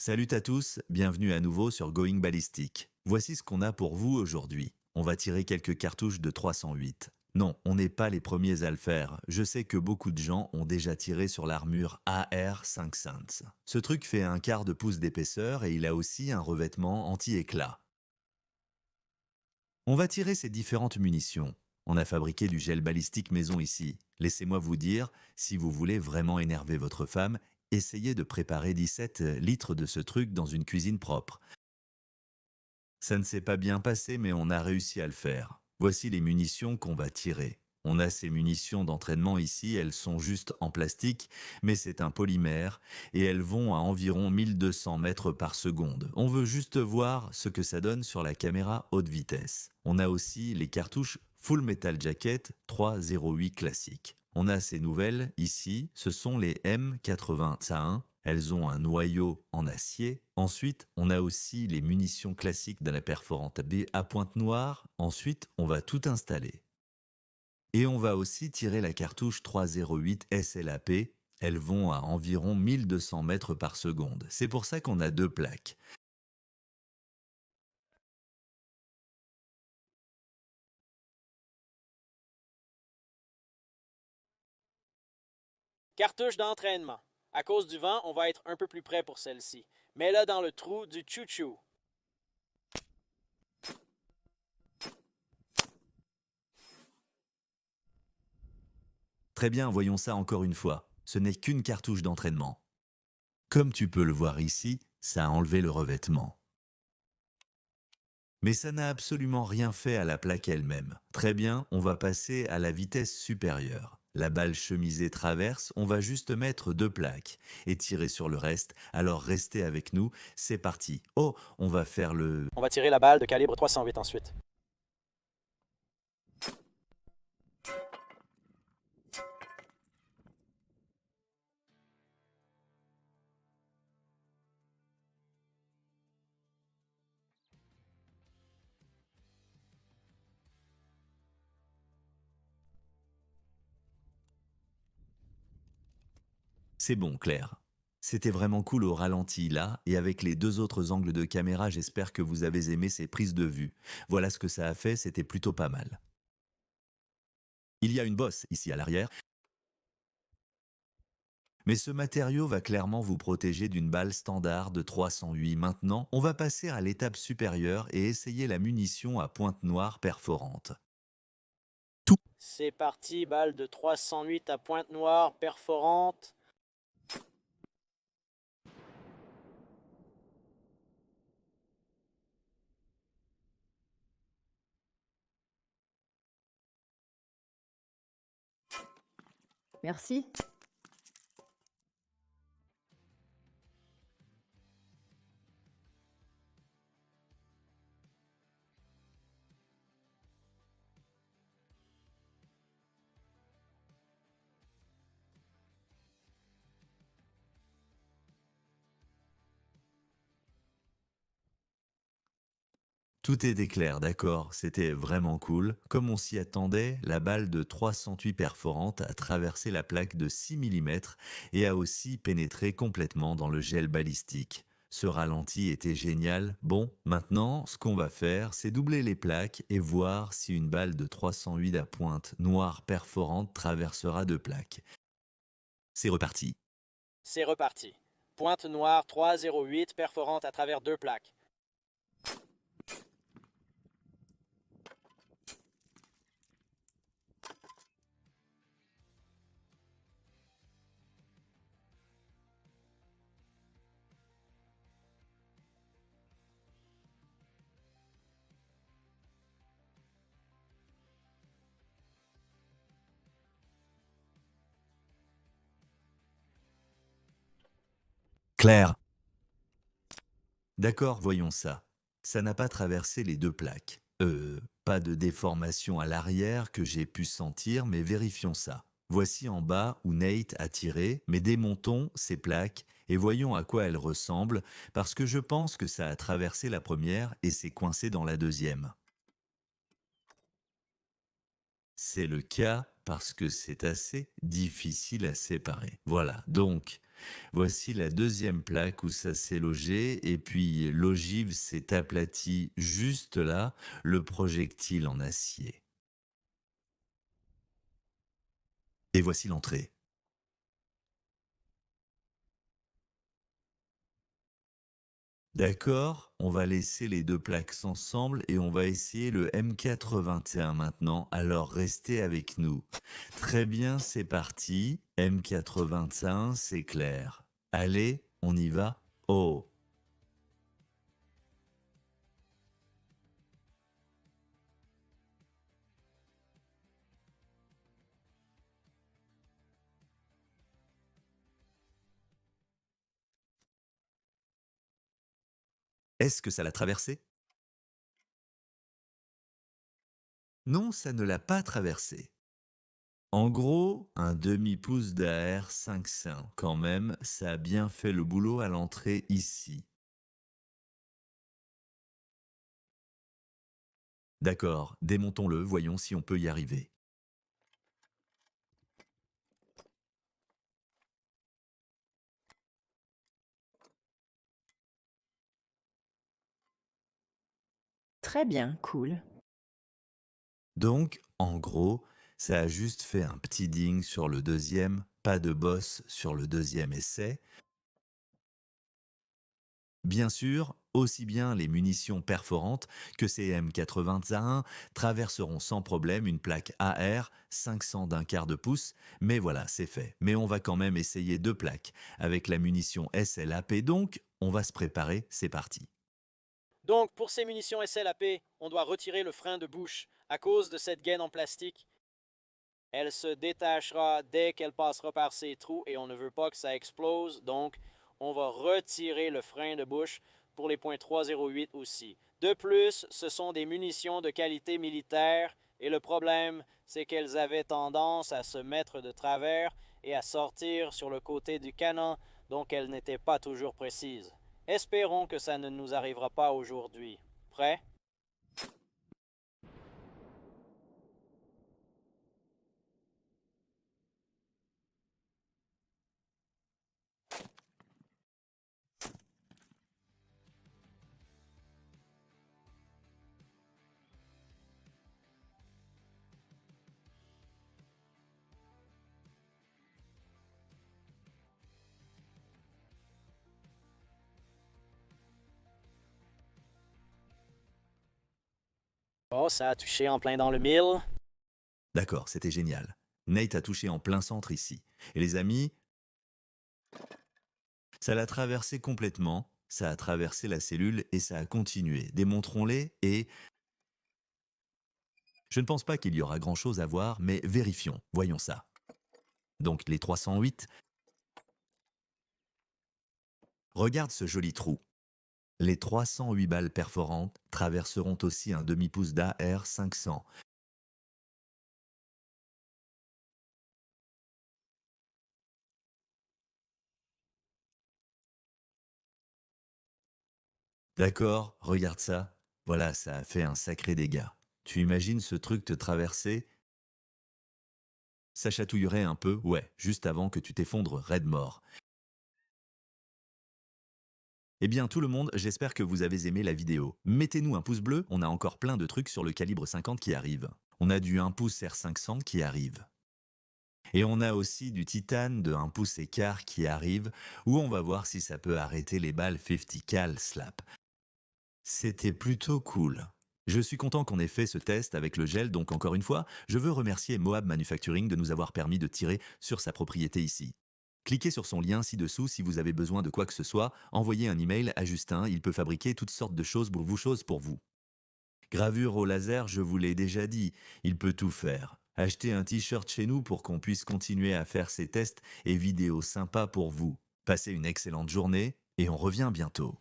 Salut à tous, bienvenue à nouveau sur Going Ballistic. Voici ce qu'on a pour vous aujourd'hui. On va tirer quelques cartouches de 308. Non, on n'est pas les premiers à le faire. Je sais que beaucoup de gens ont déjà tiré sur l'armure AR-5 Ce truc fait un quart de pouce d'épaisseur et il a aussi un revêtement anti-éclat. On va tirer ces différentes munitions. On a fabriqué du gel balistique maison ici. Laissez-moi vous dire, si vous voulez vraiment énerver votre femme, essayez de préparer 17 litres de ce truc dans une cuisine propre. Ça ne s'est pas bien passé, mais on a réussi à le faire. Voici les munitions qu'on va tirer. On a ces munitions d'entraînement ici, elles sont juste en plastique, mais c'est un polymère, et elles vont à environ 1200 mètres par seconde. On veut juste voir ce que ça donne sur la caméra haute vitesse. On a aussi les cartouches Full Metal Jacket 308 classiques. On a ces nouvelles ici, ce sont les M81. Elles ont un noyau en acier. Ensuite, on a aussi les munitions classiques de la perforante B à pointe noire. Ensuite, on va tout installer. Et on va aussi tirer la cartouche 308 SLAP. Elles vont à environ 1200 mètres par seconde. C'est pour ça qu'on a deux plaques. Cartouche d'entraînement. À cause du vent, on va être un peu plus près pour celle-ci. Mets-la dans le trou du chouchou. Très bien, voyons ça encore une fois. Ce n'est qu'une cartouche d'entraînement. Comme tu peux le voir ici, ça a enlevé le revêtement. Mais ça n'a absolument rien fait à la plaque elle-même. Très bien, on va passer à la vitesse supérieure. La balle chemisée traverse, on va juste mettre deux plaques et tirer sur le reste, alors restez avec nous, c'est parti. Oh, on va faire le... On va tirer la balle de calibre 308 ensuite. C'est bon, Claire. C'était vraiment cool au ralenti là, et avec les deux autres angles de caméra, j'espère que vous avez aimé ces prises de vue. Voilà ce que ça a fait, c'était plutôt pas mal. Il y a une bosse ici à l'arrière, mais ce matériau va clairement vous protéger d'une balle standard de 308. Maintenant, on va passer à l'étape supérieure et essayer la munition à pointe noire perforante. C'est parti, balle de 308 à pointe noire, perforante. Merci. Tout était clair, d'accord, c'était vraiment cool. Comme on s'y attendait, la balle de 308 perforante a traversé la plaque de 6 mm et a aussi pénétré complètement dans le gel balistique. Ce ralenti était génial. Bon, maintenant, ce qu'on va faire, c'est doubler les plaques et voir si une balle de 308 à pointe noire perforante traversera deux plaques. C'est reparti. C'est reparti. Pointe noire 308, perforante à travers deux plaques. Claire. D'accord, voyons ça. Ça n'a pas traversé les deux plaques. Pas de déformation à l'arrière que j'ai pu sentir, mais vérifions ça. Voici en bas où Nate a tiré, mais démontons ces plaques et voyons à quoi elles ressemblent, parce que je pense que ça a traversé la première et s'est coincé dans la deuxième. C'est le cas parce que c'est assez difficile à séparer. Voilà, donc Voici la deuxième plaque où ça s'est logé, et puis l'ogive s'est aplatie juste là, le projectile en acier. Et voici l'entrée. D'accord, on va laisser les deux plaques ensemble et on va essayer le M81 maintenant, alors restez avec nous. Très bien, c'est parti. M81, c'est clair. Allez, on y va. Oh, est-ce que ça l'a traversé? Non, ça ne l'a pas traversé. En gros, un demi-pouce d'AR 500. Quand même, ça a bien fait le boulot à l'entrée ici. D'accord, démontons-le, voyons si on peut y arriver. Très bien, cool. Donc, en gros, ça a juste fait un petit ding sur le deuxième, pas de bosse sur le deuxième essai. Bien sûr, aussi bien les munitions perforantes que ces M81 traverseront sans problème une plaque AR 500 d'un quart de pouce, mais voilà, c'est fait. Mais on va quand même essayer deux plaques avec la munition SLAP, donc on va se préparer, c'est parti. Donc, pour ces munitions SLAP, on doit retirer le frein de bouche à cause de cette gaine en plastique. Elle se détachera dès qu'elle passera par ces trous et on ne veut pas que ça explose, donc on va retirer le frein de bouche pour les points 308 aussi. De plus, ce sont des munitions de qualité militaire et le problème, c'est qu'elles avaient tendance à se mettre de travers et à sortir sur le côté du canon, donc elles n'étaient pas toujours précises. Espérons que ça ne nous arrivera pas aujourd'hui. Prêt? Oh, ça a touché en plein dans le mille. D'accord, c'était génial. Nate a touché en plein centre ici. Et les amis, ça l'a traversé complètement, ça a traversé la cellule et ça a continué. Démontrons-les et je ne pense pas qu'il y aura grand-chose à voir, mais vérifions, voyons ça. Donc les 308, regarde ce joli trou. Les 308 balles perforantes traverseront aussi un demi-pouce d'AR 500. D'accord, regarde ça. Voilà, ça a fait un sacré dégât. Tu imagines ce truc te traverser? Ça chatouillerait un peu, ouais, juste avant que tu t'effondres raide mort. Eh bien tout le monde, j'espère que vous avez aimé la vidéo. Mettez-nous un pouce bleu, on a encore plein de trucs sur le calibre 50 qui arrivent. On a du 1 pouce R500 qui arrive. Et on a aussi du titane de 1 pouce écart qui arrive, où on va voir si ça peut arrêter les balles 50 cal slap. C'était plutôt cool. Je suis content qu'on ait fait ce test avec le gel, donc encore une fois, je veux remercier Moab Manufacturing de nous avoir permis de tirer sur sa propriété ici. Cliquez sur son lien ci-dessous si vous avez besoin de quoi que ce soit, envoyez un email à Justin, il peut fabriquer toutes sortes de choses pour vous. Gravure au laser, je vous l'ai déjà dit, il peut tout faire. Achetez un t-shirt chez nous pour qu'on puisse continuer à faire ces tests et vidéos sympas pour vous. Passez une excellente journée et on revient bientôt.